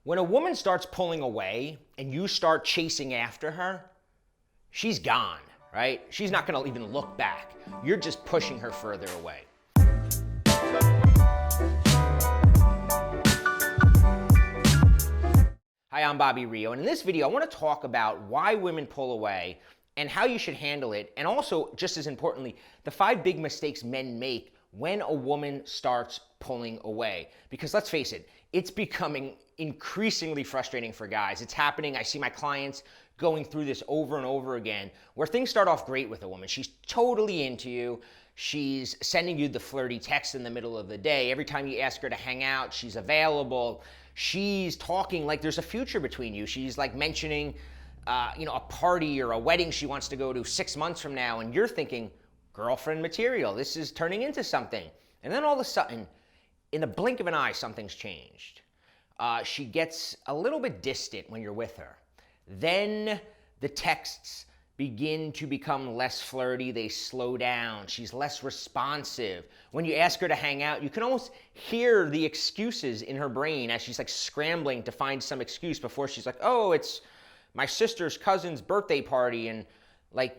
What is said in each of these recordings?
When a woman starts pulling away and you start chasing after her, she's gone, right? She's not gonna even look back. You're just pushing her further away. Hi, I'm Bobby Rio, and in this video I want to talk about why women pull away and how you should handle it, and also, just as importantly, the 5 big mistakes men make when a woman starts pulling away. Because let's face it, it's becoming increasingly frustrating for guys. It's happening. I see my clients going through this over and over again, where things start off great with a woman. She's totally into you. She's sending you the flirty text in the middle of the day. Every time you ask her to hang out, she's available. She's talking like there's a future between you. She's like mentioning, a party or a wedding she wants to go to 6 months from now, and you're thinking, girlfriend material, this is turning into something. And then all of a sudden, in the blink of an eye, something's changed. She gets a little bit distant when you're with her. Then the texts begin to become less flirty, they slow down, she's less responsive. When you ask her to hang out, you can almost hear the excuses in her brain as she's like scrambling to find some excuse before she's like, oh, it's my sister's cousin's birthday party, and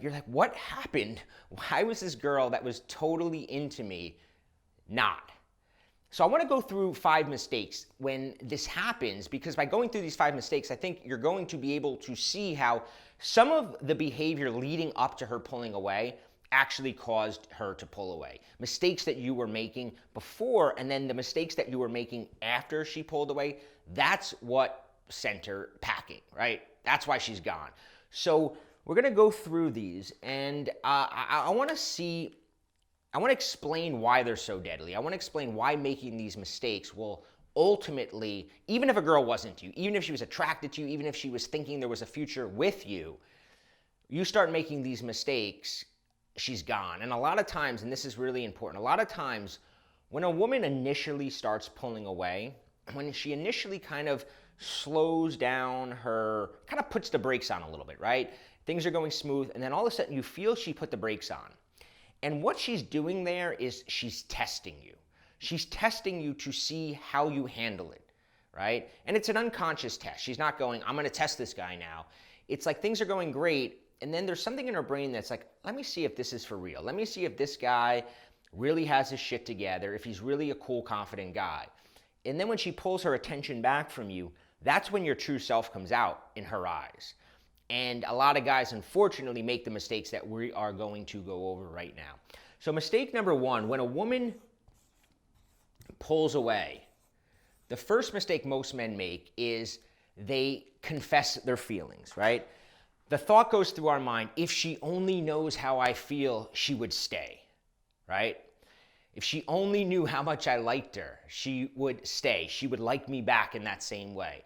you're like, what happened? Why was this girl that was totally into me not? So I want to go through 5 mistakes when this happens, because by going through these 5 mistakes, I think you're going to be able to see how some of the behavior leading up to her pulling away actually caused her to pull away. Mistakes that you were making before, and then the mistakes that you were making after she pulled away, that's what sent her packing, right? That's why she's gone. So we're going to go through these, and I want to explain why they're so deadly. I want to explain why making these mistakes will ultimately, even if a girl wasn't you, even if she was attracted to you, even if she was thinking there was a future with you, you start making these mistakes, she's gone. And a lot of times, and this is really important, a lot of times when a woman initially starts pulling away, when she initially kind of slows down kind of puts the brakes on a little bit, right? Things are going smooth, and then all of a sudden you feel she put the brakes on. And what she's doing there is she's testing you. She's testing you to see how you handle it, right? And it's an unconscious test. She's not going, I'm going to test this guy now. It's like things are going great, and then there's something in her brain that's like, let me see if this is for real. Let me see if this guy really has his shit together, if he's really a cool, confident guy. And then when she pulls her attention back from you, that's when your true self comes out in her eyes. And a lot of guys, unfortunately, make the mistakes that we are going to go over right now. So mistake number 1, when a woman pulls away, the first mistake most men make is they confess their feelings, right? The thought goes through our mind, if she only knows how I feel, she would stay, right? If she only knew how much I liked her, she would stay. She would like me back in that same way.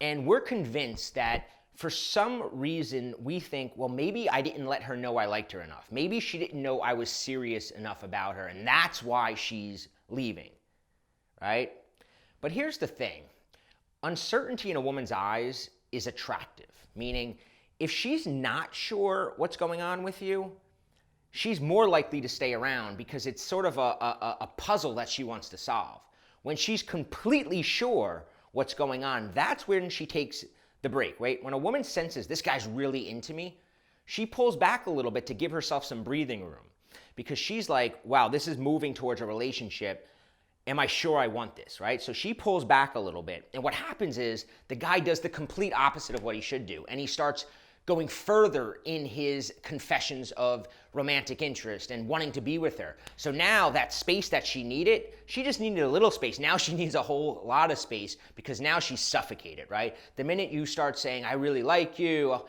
And we're convinced that for some reason we think, well, maybe I didn't let her know I liked her enough. Maybe she didn't know I was serious enough about her, and that's why she's leaving, right? But here's the thing. Uncertainty in a woman's eyes is attractive, meaning if she's not sure what's going on with you, she's more likely to stay around because it's sort of a puzzle that she wants to solve. When she's completely sure what's going on, that's when she takes the break, right? When a woman senses this guy's really into me, she pulls back a little bit to give herself some breathing room, because she's like, wow, this is moving towards a relationship. Am I sure I want this, right? So she pulls back a little bit. And what happens is the guy does the complete opposite of what he should do. And he starts going further in his confessions of romantic interest and wanting to be with her. So now that space that she needed, she just needed a little space. Now she needs a whole lot of space, because now she's suffocated, right? The minute you start saying, I really like you,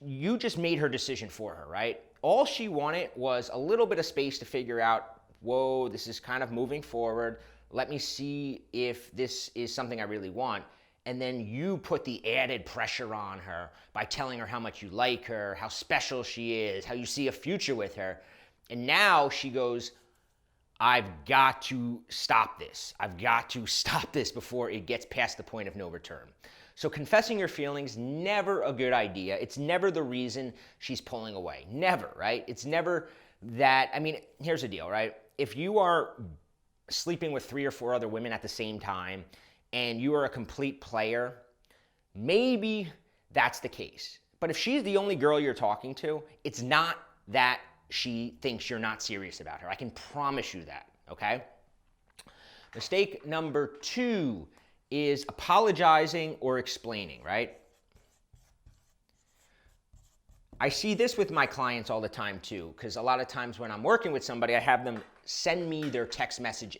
you just made her decision for her, right? All she wanted was a little bit of space to figure out, whoa, this is kind of moving forward. Let me see if this is something I really want. And then you put the added pressure on her by telling her how much you like her, how special she is, how you see a future with her. And now she goes, I've got to stop this. I've got to stop this before it gets past the point of no return. So confessing your feelings, never a good idea. It's never the reason she's pulling away. Never, right? It's never that, here's the deal, right? If you are sleeping with 3 or 4 other women at the same time, and you are a complete player, maybe that's the case. But if she's the only girl you're talking to, it's not that she thinks you're not serious about her. I can promise you that, okay? Mistake number 2 is apologizing or explaining, right? I see this with my clients all the time too, because a lot of times when I'm working with somebody, I have them send me their text message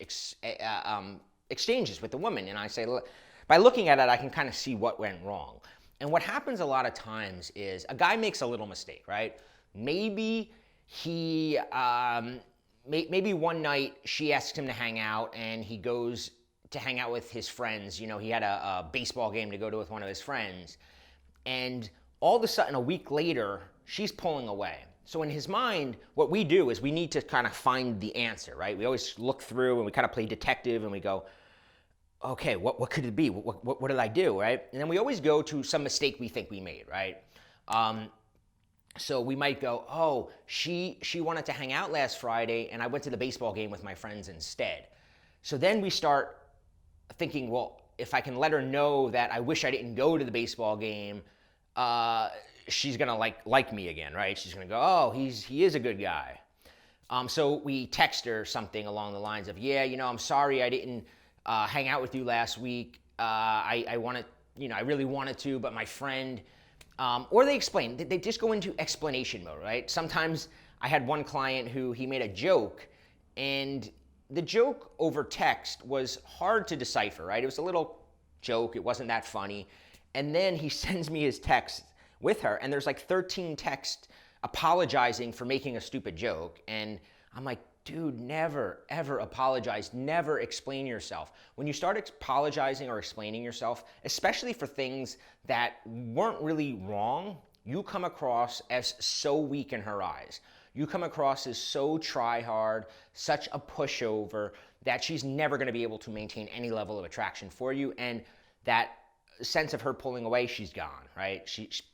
exchanges with the woman, and I say, look, by looking at it, I can kind of see what went wrong. And what happens a lot of times is a guy makes a little mistake, right? Maybe he, maybe one night she asks him to hang out, and he goes to hang out with his friends. You know, he had a baseball game to go to with one of his friends, and all of a sudden, a week later, she's pulling away. So in his mind, what we do is we need to kind of find the answer, right? We always look through and we kind of play detective and we go, okay, what could it be? What did I do, right? And then we always go to some mistake we think we made, right? So we might go, oh, she wanted to hang out last Friday and I went to the baseball game with my friends instead. So then we start thinking, well, if I can let her know that I wish I didn't go to the baseball game, she's gonna like me again, right? She's gonna go, oh, he is a good guy. So we text her something along the lines of, yeah, you know, I'm sorry I didn't hang out with you last week. I wanted, you know, I really wanted to, but my friend, or they explain, they just go into explanation mode, right? Sometimes I had one client who he made a joke, and the joke over text was hard to decipher, right? It was a little joke, it wasn't that funny. And then he sends me his text with her, and there's like 13 texts apologizing for making a stupid joke. And I'm like, dude, never, ever apologize. Never explain yourself. When you start apologizing or explaining yourself, especially for things that weren't really wrong, you come across as so weak in her eyes. You come across as so try-hard, such a pushover, that she's never going to be able to maintain any level of attraction for you. And that sense of her pulling away, she's gone, right?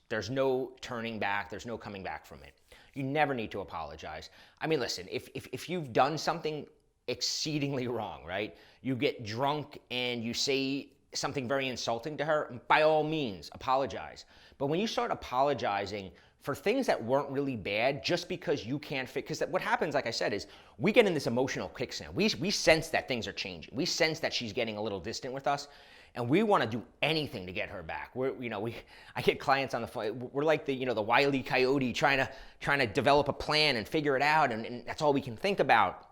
There's no turning back. There's no coming back from it. You never need to apologize. I mean, listen, if you've done something exceedingly wrong, right? You get drunk and you say something very insulting to her, by all means, apologize. But when you start apologizing for things that weren't really bad just because you can't fit, because what happens, like I said, is we get in this emotional quicksand. We sense that things are changing. We sense that she's getting a little distant with us. And we want to do anything to get her back. I get clients on the phone. We're like the Wile E. Coyote trying to develop a plan and figure it out, and that's all we can think about.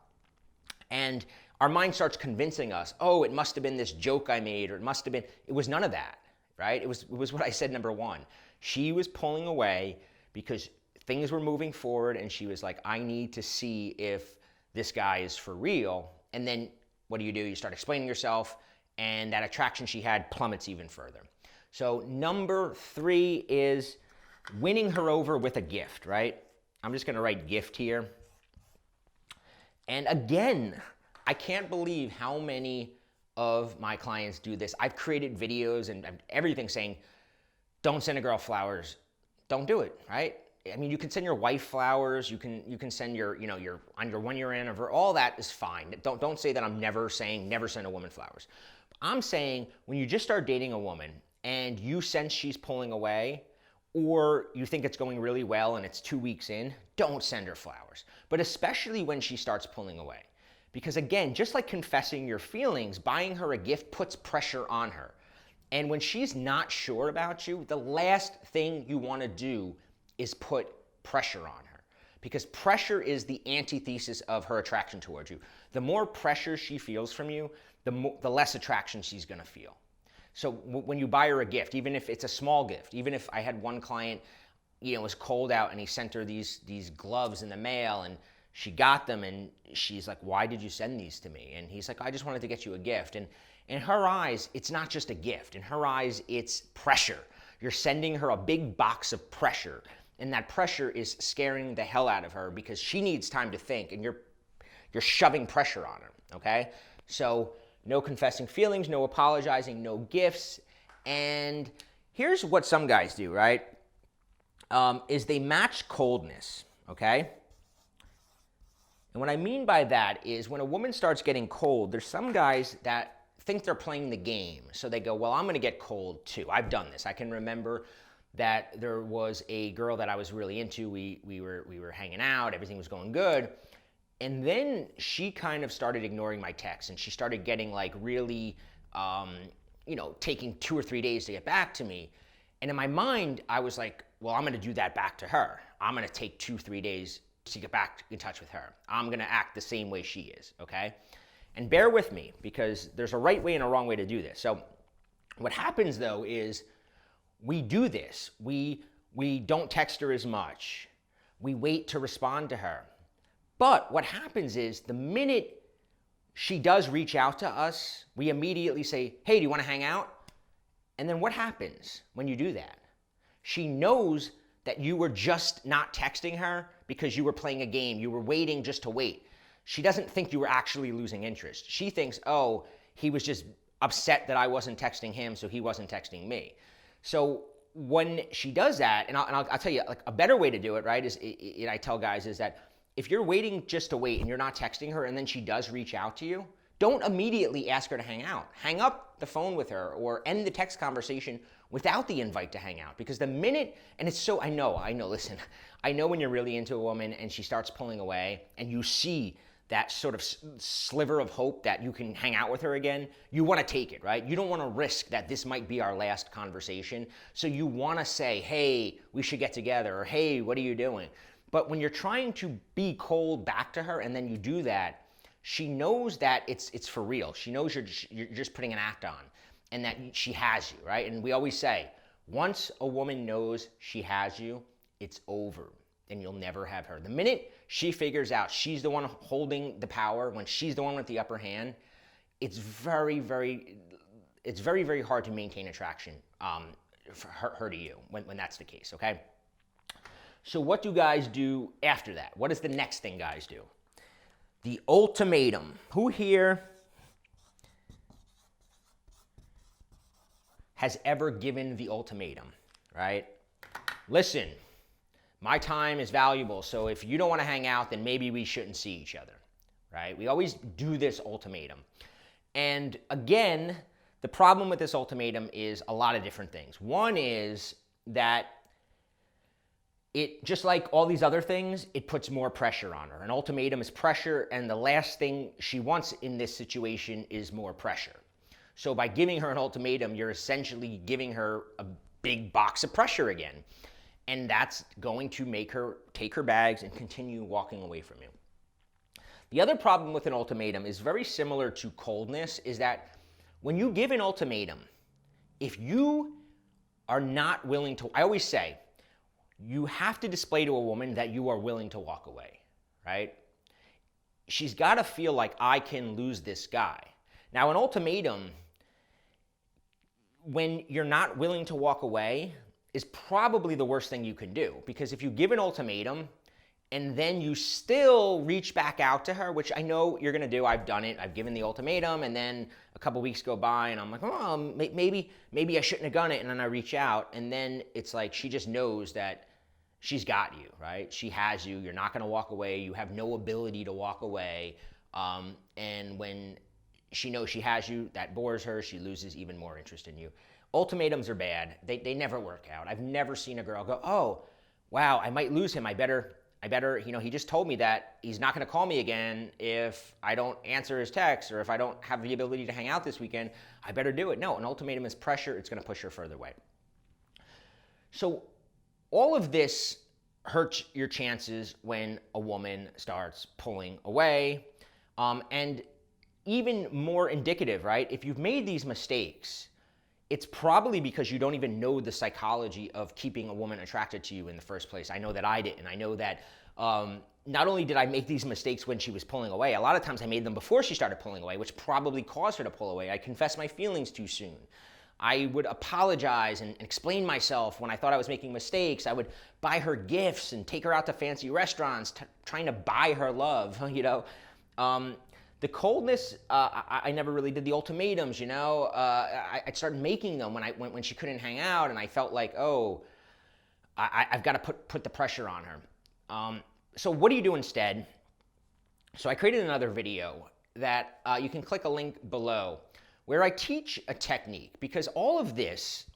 And our mind starts convincing us, oh, it must have been this joke I made, or it must have been. It was none of that, right? It was what I said. Number one, she was pulling away because things were moving forward, and she was like, I need to see if this guy is for real. And then what do? You start explaining yourself. And that attraction she had plummets even further. So number 3 is winning her over with a gift, right? I'm just going to write gift here. And again, I can't believe how many of my clients do this. I've created videos and everything saying, don't send a girl flowers. Don't do it, right? I mean, you can send your wife flowers. You can send your on your 1-year anniversary. All that is fine. Don't say that I'm never saying never send a woman flowers. I'm saying when you just start dating a woman and you sense she's pulling away, or you think it's going really well and it's 2 weeks in, don't send her flowers. But especially when she starts pulling away. Because again, just like confessing your feelings, buying her a gift puts pressure on her. And when she's not sure about you, the last thing you want to do is put pressure on her. Because pressure is the antithesis of her attraction towards you. The more pressure she feels from you, the less attraction she's going to feel. So when you buy her a gift, even if it's a small gift, even if I had one client, it was cold out and he sent her these gloves in the mail and she got them and she's like, why did you send these to me? And he's like, I just wanted to get you a gift. And in her eyes, it's not just a gift. In her eyes, it's pressure. You're sending her a big box of pressure. And that pressure is scaring the hell out of her because she needs time to think and you're shoving pressure on her, okay? So no confessing feelings, no apologizing, no gifts. And here's what some guys do, right? Is they match coldness, okay? And what I mean by that is when a woman starts getting cold, there's some guys that think they're playing the game. So they go, well, I'm going to get cold too. I've done this. I can remember that there was a girl that I was really into. We were hanging out. Everything was going good. And then she kind of started ignoring my texts, and she started getting like really, taking 2 or 3 days to get back to me. And in my mind, I was like, well, I'm going to do that back to her. I'm going to take 2, 3 days to get back in touch with her. I'm going to act the same way she is, okay? And bear with me, because there's a right way and a wrong way to do this. So what happens, though, is we do this. We don't text her as much. We wait to respond to her. But what happens is the minute she does reach out to us, we immediately say, hey, do you want to hang out? And then what happens when you do that? She knows that you were just not texting her because you were playing a game. You were waiting just to wait. She doesn't think you were actually losing interest. She thinks, oh, he was just upset that I wasn't texting him, so he wasn't texting me. So when she does that, and I'll tell you, like, a better way to do it, right, is I tell guys is that if you're waiting just to wait and you're not texting her and then she does reach out to you, don't immediately ask her to hang out. Hang up the phone with her or end the text conversation without the invite to hang out. Because the minute, and it's so, I know, listen, I know when you're really into a woman and she starts pulling away and you see that sort of sliver of hope that you can hang out with her again, you want to take it, right? You don't want to risk that this might be our last conversation. So you want to say, hey, we should get together, or hey, what are you doing? But when you're trying to be cold back to her and then you do that, she knows that it's for real. She knows you're just putting an act on and that she has you, right? And we always say, once a woman knows she has you, it's over and you'll never have her. The minute she figures out she's the one holding the power, when she's the one with the upper hand, it's very, very hard to maintain attraction for her to you when that's the case, okay? So what do guys do after that? What is the next thing guys do? The ultimatum. Who here has ever given the ultimatum, right? Listen, my time is valuable, so if you don't want to hang out, then maybe we shouldn't see each other, right? We always do this ultimatum. And again, the problem with this ultimatum is a lot of different things. One is that it, just like all these other things, it puts more pressure on her. An ultimatum is pressure, and the last thing she wants in this situation is more pressure. So by giving her an ultimatum, you're essentially giving her a big box of pressure again. And that's going to make her take her bags and continue walking away from you. The other problem with an ultimatum is very similar to coldness, is that when you give an ultimatum, if you are not willing to, I always say, you have to display to a woman that you are willing to walk away, right? She's got to feel like, I can lose this guy. Now, an ultimatum, when you're not willing to walk away, is probably the worst thing you can do. Because if you give an ultimatum and then you still reach back out to her, which I know you're going to do, I've done it, I've given the ultimatum, and then a couple weeks go by and I'm like, oh, maybe I shouldn't have done it, and then I reach out, and then it's like she just knows that she's got you, right? She has you, you're not going to walk away, you have no ability to walk away, and when she knows she has you, that bores her, she loses even more interest in you. Ultimatums are bad. They never work out. I've never seen a girl go, oh, wow, I might lose him. I better, he just told me that he's not going to call me again if I don't answer his text, or if I don't have the ability to hang out this weekend, I better do it. No, an ultimatum is pressure. It's going to push her further away. So all of this hurts your chances when a woman starts pulling away. And even more indicative, right? If you've made these mistakes, it's probably because you don't even know the psychology of keeping a woman attracted to you in the first place. I know that I didn't. I know that not only did I make these mistakes when she was pulling away, a lot of times I made them before she started pulling away, which probably caused her to pull away. I confessed my feelings too soon. I would apologize and explain myself when I thought I was making mistakes. I would buy her gifts and take her out to fancy restaurants, trying to buy her love, The coldness, I never really did the ultimatums, I started making them when she couldn't hang out, and I felt like, oh, I've got to put the pressure on her. So what do you do instead? So I created another video that you can click a link below, where I teach a technique, because all of this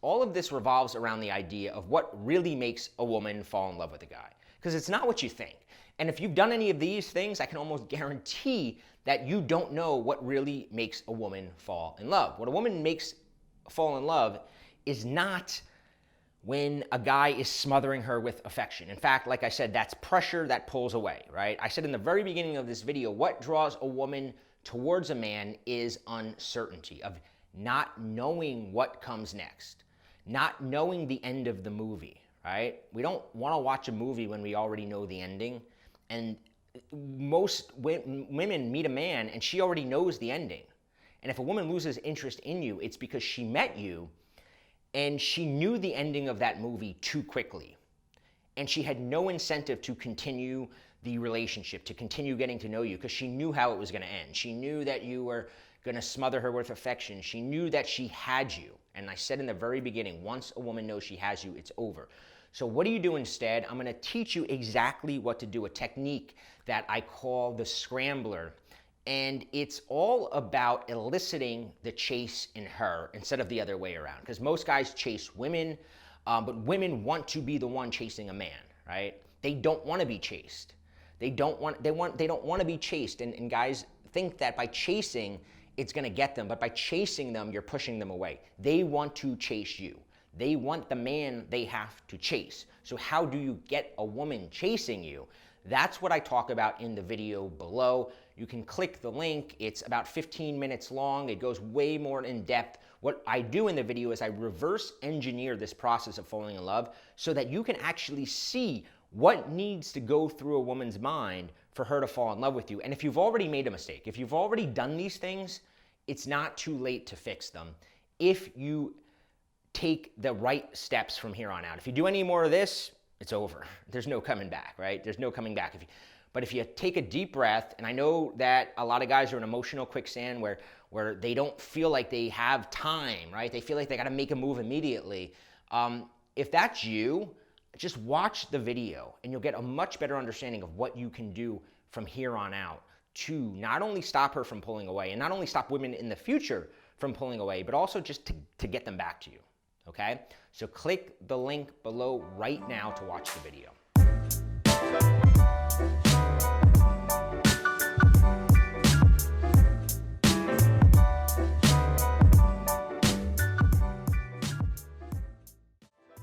revolves around the idea of what really makes a woman fall in love with a guy. Because it's not what you think. And if you've done any of these things, I can almost guarantee that you don't know what really makes a woman fall in love. What a woman makes fall in love is not when a guy is smothering her with affection. In fact, like I said, that's pressure that pulls away, right? I said in the very beginning of this video, what draws a woman towards a man is uncertainty, of not knowing what comes next, not knowing the end of the movie, right? We don't want to watch a movie when we already know the ending. And most women meet a man and she already knows the ending. And if a woman loses interest in you, it's because she met you and she knew the ending of that movie too quickly. And she had no incentive to continue the relationship, to continue getting to know you, because she knew how it was going to end. She knew that you were going to smother her with affection. She knew that she had you. And I said in the very beginning, once a woman knows she has you, it's over. So what do you do instead? I'm going to teach you exactly what to do, a technique that I call the scrambler. And it's all about eliciting the chase in her instead of the other way around. Because most guys chase women, but women want to be the one chasing a man, right? They don't want to be chased. They don't want to be chased. And guys think that by chasing, it's going to get them. But by chasing them, you're pushing them away. They want to chase you. They want the man they have to chase. So how do you get a woman chasing you? That's what I talk about in the video below. You can click the link. It's about 15 minutes long. It goes way more in depth. What I do in the video is I reverse engineer this process of falling in love so that you can actually see what needs to go through a woman's mind for her to fall in love with you. And if you've already made a mistake, if you've already done these things, it's not too late to fix them if you take the right steps from here on out. If you do any more of this, it's over. There's no coming back, right? There's no coming back. But if you take a deep breath, and I know that a lot of guys are in emotional quicksand where they don't feel like they have time, right? They feel like they got to make a move immediately. If that's you, just watch the video and you'll get a much better understanding of what you can do from here on out to not only stop her from pulling away and not only stop women in the future from pulling away, but also just to get them back to you, okay? So click the link below right now to watch the video.